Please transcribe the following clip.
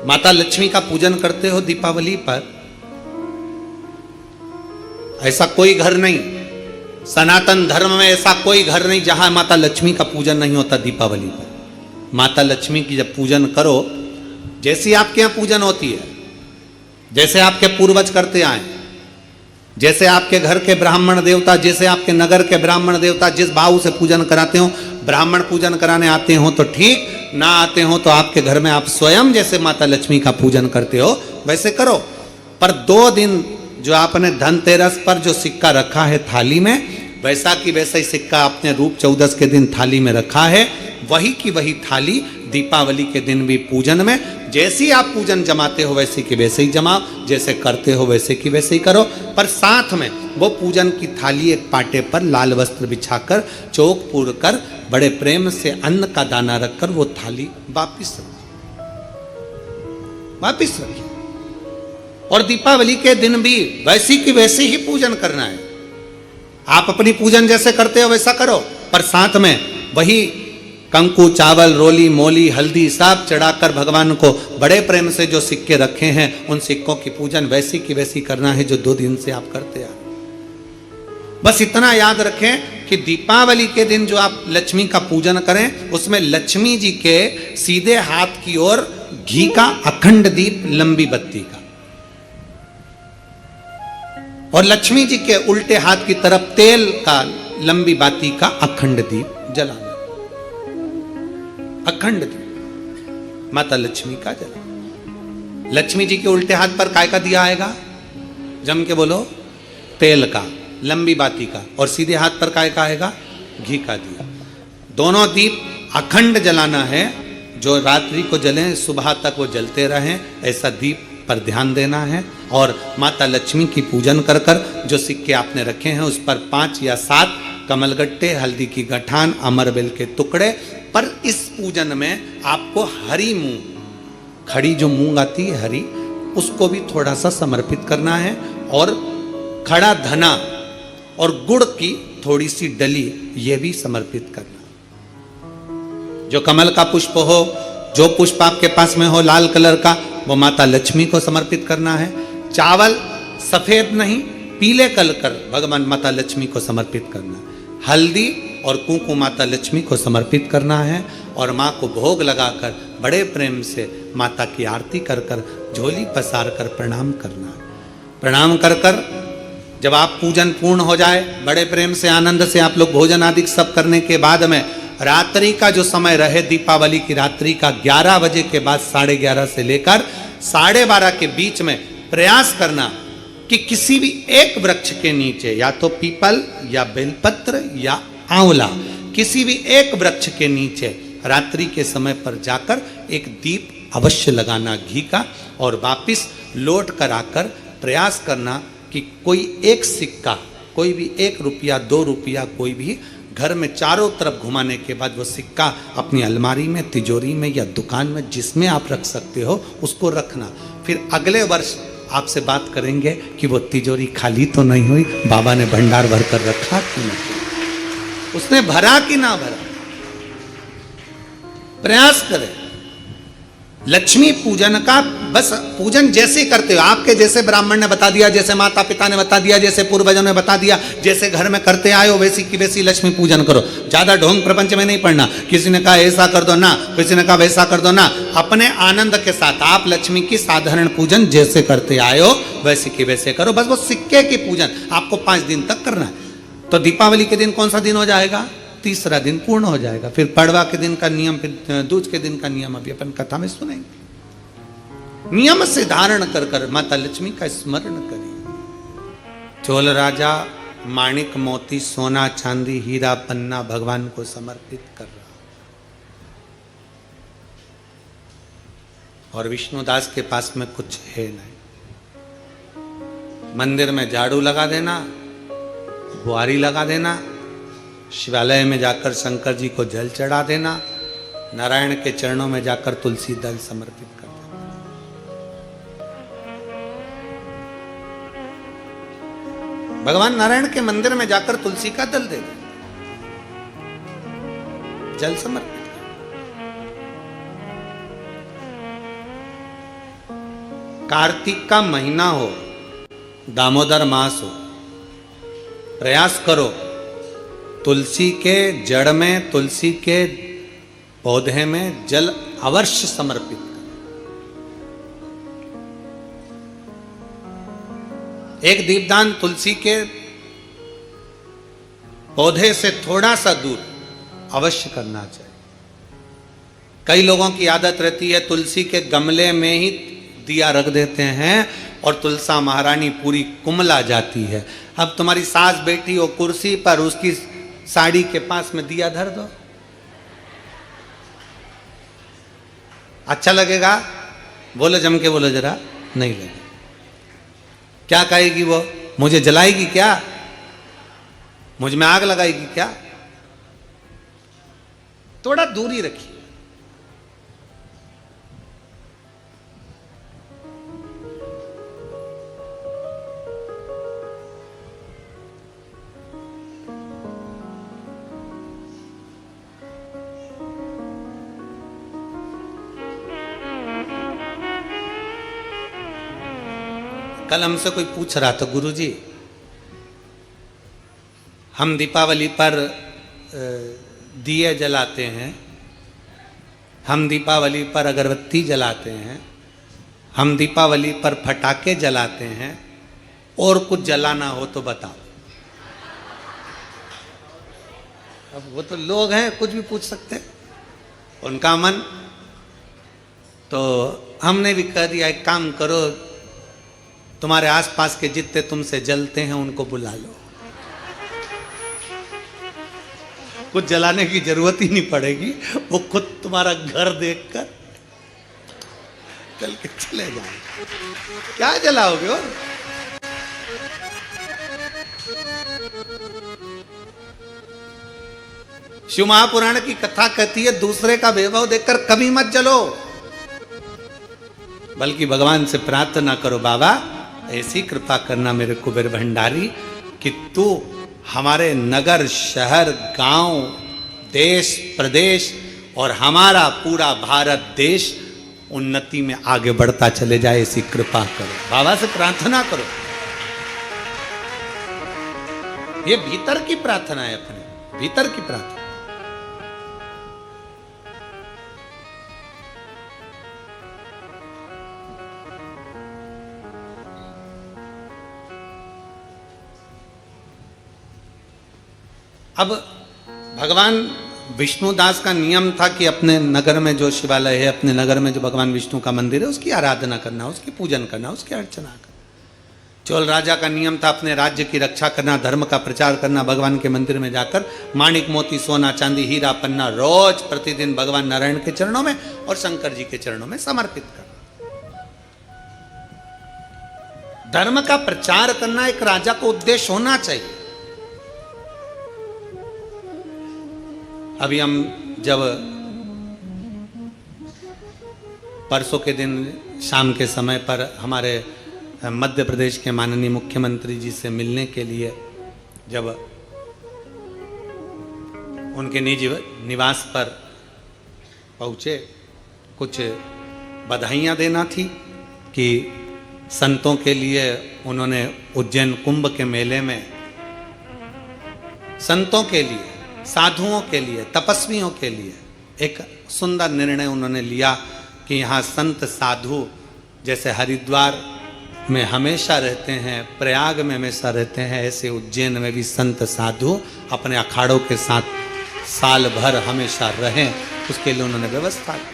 माता लक्ष्मी का पूजन करते हो दीपावली पर, ऐसा कोई घर नहीं, सनातन धर्म में ऐसा कोई घर नहीं जहां माता लक्ष्मी का पूजन नहीं होता दीपावली पर। माता लक्ष्मी की जब पूजन करो, जैसी आपके यहां पूजन होती है, जैसे आपके पूर्वज करते आए, जैसे आपके घर के ब्राह्मण देवता, जैसे आपके नगर के ब्राह्मण देवता जिस भाव से पूजन कराते हो, ब्राह्मण पूजन कराने आते हो तो ठीक, ना आते हो तो आपके घर में आप स्वयं जैसे माता लक्ष्मी का पूजन करते हो वैसे करो। पर 2 दिन जो आपने धनतेरस पर जो सिक्का रखा है थाली में, वैसा की वैसा ही सिक्का आपने रूप 14 के दिन थाली में रखा है, वही की वही थाली दीपावली के दिन भी पूजन में जैसी आप पूजन जमाते हो वैसे की वैसे ही जमाओ, जैसे करते हो वैसे की वैसे ही करो। पर साथ में वो पूजन की थाली एक पाटे पर लाल वस्त्र बिछाकर, चौक पूर कर, बड़े प्रेम से अन्न का दाना रखकर वो थाली वापिस रखिए। और दीपावली के दिन भी वैसी की वैसे ही पूजन करना है। आप अपनी पूजन जैसे करते हो वैसा करो, पर साथ में वही कंकु, चावल, रोली, मोली, हल्दी सब चढ़ाकर भगवान को बड़े प्रेम से जो सिक्के रखे हैं उन सिक्कों की पूजन वैसी की वैसी करना है जो 2 दिन से आप करते आ। बस इतना याद रखें कि दीपावली के दिन जो आप लक्ष्मी का पूजन करें, उसमें लक्ष्मी जी के सीधे हाथ की ओर घी का अखंड दीप, लंबी बत्ती का, और लक्ष्मी जी के उल्टे हाथ की तरफ तेल का लंबी बाती का अखंड दीप जलाना। अखंड दीप माता लक्ष्मी का जला। लक्ष्मी जी के उल्टे हाथ पर काय का दिया आएगा? जम के बोलो, तेल का, लंबी बाती का, और सीधे हाथ पर काय का आएगा? घी का दिया। दोनों दीप अखंड जलाना है, जो रात्रि को जलें सुबह तक वो जलते रहें, ऐसा दीप पर ध्यान देना है। और माता लक्ष्मी की पूजन कर कर जो सिक्के आपने रखे हैं उस पर 5 या 7 कमलगट्टे, हल्दी की गठान, अमरबेल के टुकड़े। पर इस पूजन में आपको हरी मूंग, खड़ी जो मूंग आती है हरी, उसको भी थोड़ा सा समर्पित करना है, और खड़ा धना और गुड़ की थोड़ी सी डली ये भी समर्पित करना। जो कमल का पुष्प हो, जो पुष्प आपके पास में हो लाल कलर का, वो माता लक्ष्मी को समर्पित करना है। चावल सफेद नहीं, पीले कलर कर भगवान माता लक्ष्मी को समर्पित करना है। हल्दी और कुंकु माता लक्ष्मी को समर्पित करना है, और माँ को भोग लगाकर बड़े प्रेम से माता की आरती कर कर, झोली पसार कर प्रणाम करना है। प्रणाम कर कर जब आप पूजन पूर्ण हो जाए, बड़े प्रेम से आनंद से आप लोग भोजन आदि सब करने के बाद में रात्रि का जो समय रहे, दीपावली की रात्रि का 11 बजे के बाद 11:30 से लेकर 12:30 के बीच में प्रयास करना कि किसी भी एक वृक्ष के नीचे, या तो पीपल या बेलपत्र या आंवला, किसी भी एक वृक्ष के नीचे रात्रि के समय पर जाकर एक दीप अवश्य लगाना घी का, और वापिस लौट कर आकर प्रयास करना कि कोई एक सिक्का, कोई भी 1 रुपया 2 रुपया, कोई भी घर में चारों तरफ घुमाने के बाद वो सिक्का अपनी अलमारी में, तिजोरी में या दुकान में जिसमें आप रख सकते हो उसको रखना। फिर अगले वर्ष आपसे बात करेंगे कि वो तिजोरी खाली तो नहीं हुई, बाबा ने भंडार भर कर रखा कि नहीं, उसने भरा कि ना भरा। प्रयास करें लक्ष्मी पूजन का, बस पूजन जैसे करते हो, आपके जैसे ब्राह्मण ने बता दिया, जैसे माता पिता ने बता दिया, जैसे पूर्वजों ने बता दिया, जैसे घर में करते आए हो वैसी की वैसी लक्ष्मी पूजन करो। ज्यादा ढोंग प्रपंच में नहीं पड़ना, किसी ने कहा ऐसा कर दो ना, किसी ने कहा वैसा कर दो ना। अपने आनंद के साथ आप लक्ष्मी की साधारण पूजन जैसे करते आए हो वैसे की वैसे करो। बस वो सिक्के की पूजन आपको 5 दिन तक करना है। तो दीपावली के दिन कौन सा दिन हो जाएगा? 3रा दिन पूर्ण हो जाएगा। फिर पड़वा के दिन का नियम, फिर दूज के दिन का नियम अभी अपन कथा में सुनेंगे। नियम से धारण कर कर माता लक्ष्मी का स्मरण करिए। चोल राजा माणिक मोती सोना चांदी हीरा पन्ना भगवान को समर्पित कर रहा, और विष्णुदास के पास में कुछ है नहीं। मंदिर में झाड़ू लगा देना, बुआरी लगा देना, शिवालय में जाकर शंकर जी को जल चढ़ा देना, नारायण के चरणों में जाकर तुलसी दल समर्पित कर देना। भगवान नारायण के मंदिर में जाकर तुलसी का दल दे दे, जल समर्पित कर। कार्तिक का महीना हो, दामोदर मास हो, प्रयास करो तुलसी के जड़ में, तुलसी के पौधे में जल अवश्य समर्पित करो। एक दीपदान तुलसी के पौधे से थोड़ा सा दूर अवश्य करना चाहिए। कई लोगों की आदत रहती है तुलसी के गमले में ही दिया रख देते हैं और तुलसा महारानी पूरी कुमला जाती है। अब तुम्हारी सास बैठी हो कुर्सी पर, उसकी साड़ी के पास में दिया धर दो, अच्छा लगेगा? बोलो, जम के बोलो जरा। नहीं लगेगा। क्या कहेगी वो? मुझे जलाएगी क्या? मुझ में आग लगाएगी क्या? थोड़ा दूरी रखिए। कल हमसे कोई पूछ रहा था, गुरुजी हम दीपावली पर दिए जलाते हैं, हम दीपावली पर अगरबत्ती जलाते हैं, हम दीपावली पर पटाखे जलाते हैं, और कुछ जलाना हो तो बताओ। अब वो तो लोग हैं, कुछ भी पूछ सकते हैं, उनका मन। तो हमने भी कह दिया, एक काम करो, तुम्हारे आसपास के जितने तुमसे जलते हैं उनको बुला लो, कुछ जलाने की जरूरत ही नहीं पड़ेगी, वो खुद तुम्हारा घर देखकर चल के चले जाए। क्या जलाओगे? और शिव महापुराण की कथा कहती है दूसरे का वैभव देखकर कभी मत जलो, बल्कि भगवान से प्रार्थना करो, बाबा ऐसी कृपा करना मेरे कुबेर भंडारी कि तू हमारे नगर, शहर, गांव, देश, प्रदेश और हमारा पूरा भारत देश उन्नति में आगे बढ़ता चले जाए, ऐसी कृपा करो। बाबा से प्रार्थना करो। ये भीतर की प्रार्थना है, अपने भीतर की प्रार्थना। अब भगवान विष्णुदास का नियम था कि अपने नगर में जो शिवालय है, अपने नगर में जो भगवान विष्णु का मंदिर है, उसकी आराधना करना, उसकी पूजन करना, उसकी अर्चना करना। चोल राजा का नियम था अपने राज्य की रक्षा करना, धर्म का प्रचार करना, भगवान के मंदिर में जाकर माणिक मोती सोना चांदी हीरा पन्ना रोज प्रतिदिन भगवान नारायण के चरणों में और शंकर जी के चरणों में समर्पित करना। धर्म का प्रचार करना एक राजा को उद्देश्य होना चाहिए। अभी हम जब परसों के दिन शाम के समय पर हमारे मध्य प्रदेश के माननीय मुख्यमंत्री जी से मिलने के लिए जब उनके निजी निवास पर पहुँचे, कुछ बधाइयाँ देना थी कि संतों के लिए उन्होंने उज्जैन कुंभ के मेले में संतों के लिए, साधुओं के लिए, तपस्वियों के लिए एक सुंदर निर्णय उन्होंने लिया कि यहाँ संत साधु जैसे हरिद्वार में हमेशा रहते हैं, प्रयाग में हमेशा रहते हैं, ऐसे उज्जैन में भी संत साधु अपने अखाड़ों के साथ साल भर हमेशा रहें, उसके लिए उन्होंने व्यवस्था की।